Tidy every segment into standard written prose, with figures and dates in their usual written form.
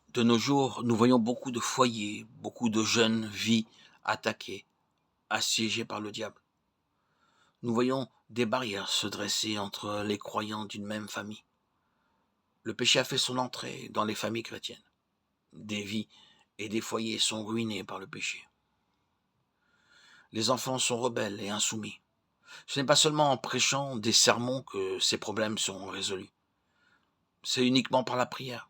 De nos jours, nous voyons beaucoup de foyers, beaucoup de jeunes vies attaquées, assiégées par le diable. Nous voyons des barrières se dresser entre les croyants d'une même famille. Le péché a fait son entrée dans les familles chrétiennes. Des vies et des foyers sont ruinés par le péché. Les enfants sont rebelles et insoumis. Ce n'est pas seulement en prêchant des sermons que ces problèmes seront résolus. C'est uniquement par la prière.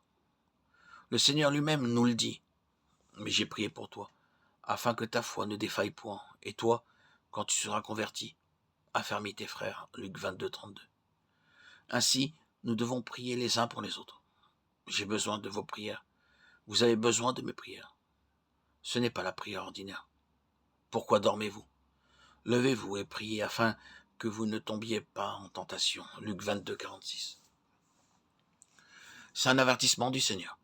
Le Seigneur lui-même nous le dit. Mais j'ai prié pour toi, afin que ta foi ne défaille point. Et toi, quand tu seras converti, affermis tes frères. Luc 22, 32. Ainsi, nous devons prier les uns pour les autres. J'ai besoin de vos prières. Vous avez besoin de mes prières. Ce n'est pas la prière ordinaire. Pourquoi dormez-vous? Levez-vous et priez afin que vous ne tombiez pas en tentation. Luc 22, 46. C'est un avertissement du Seigneur,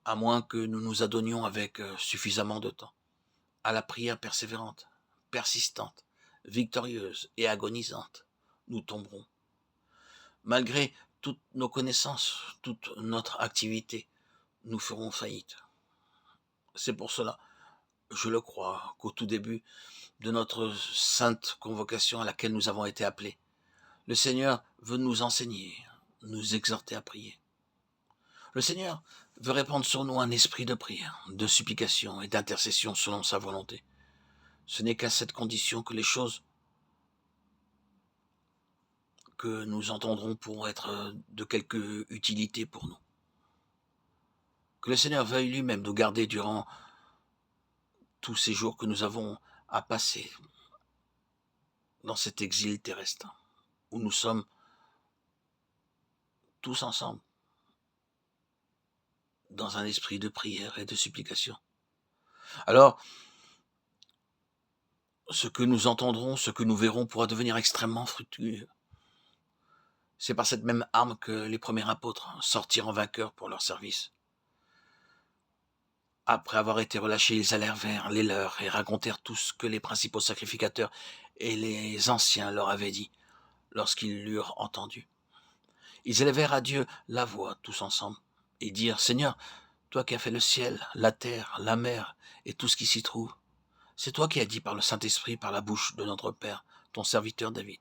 à moins que nous nous adonnions avec suffisamment de temps à la prière persévérante, persistante, victorieuse et agonisante. Nous tomberons. Malgré toutes nos connaissances, toute notre activité, nous ferons faillite. C'est pour cela, je le crois, qu'au tout début de notre sainte convocation à laquelle nous avons été appelés, le Seigneur veut nous enseigner, nous exhorter à prier. Le Seigneur veut répandre sur nous un esprit de prière, de supplication et d'intercession selon sa volonté. Ce n'est qu'à cette condition que les choses que nous entendrons pourront être de quelque utilité pour nous. Que le Seigneur veuille lui-même nous garder durant tous ces jours que nous avons à passer dans cet exil terrestre, où nous sommes tous ensemble, dans un esprit de prière et de supplication. Alors, ce que nous entendrons, ce que nous verrons pourra devenir extrêmement fructueux. C'est par cette même arme que les premiers apôtres sortirent en vainqueurs pour leur service. Après avoir été relâchés, ils allèrent vers les leurs et racontèrent tout ce que les principaux sacrificateurs et les anciens leur avaient dit lorsqu'ils l'eurent entendu. Ils élevèrent à Dieu la voix tous ensemble et dirent « Seigneur, toi qui as fait le ciel, la terre, la mer et tout ce qui s'y trouve, c'est toi qui as dit par le Saint-Esprit, par la bouche de notre Père, ton serviteur David.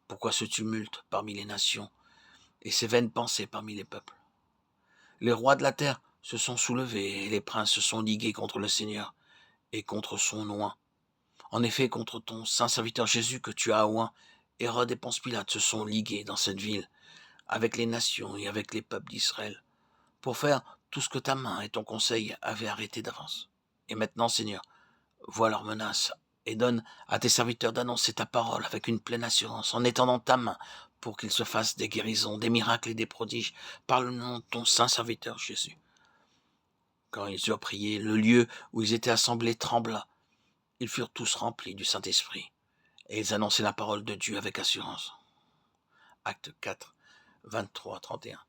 Pourquoi ce tumulte parmi les nations et ces vaines pensées parmi les peuples? Les rois de la terre se sont soulevés et les princes se sont ligués contre le Seigneur et contre son oint. En effet, contre ton saint serviteur Jésus que tu as oint, Hérode et Ponce Pilate se sont ligués dans cette ville, avec les nations et avec les peuples d'Israël, pour faire tout ce que ta main et ton conseil avaient arrêté d'avance. Et maintenant, Seigneur, vois leurs menaces et donne à tes serviteurs d'annoncer ta parole avec une pleine assurance, en étendant ta main pour qu'ils se fassent des guérisons, des miracles et des prodiges, par le nom de ton saint serviteur Jésus. Quand ils eurent prié, le lieu où ils étaient assemblés trembla. Ils furent tous remplis du Saint-Esprit, et ils annonçaient la parole de Dieu avec assurance. Acte 4, 23, 31.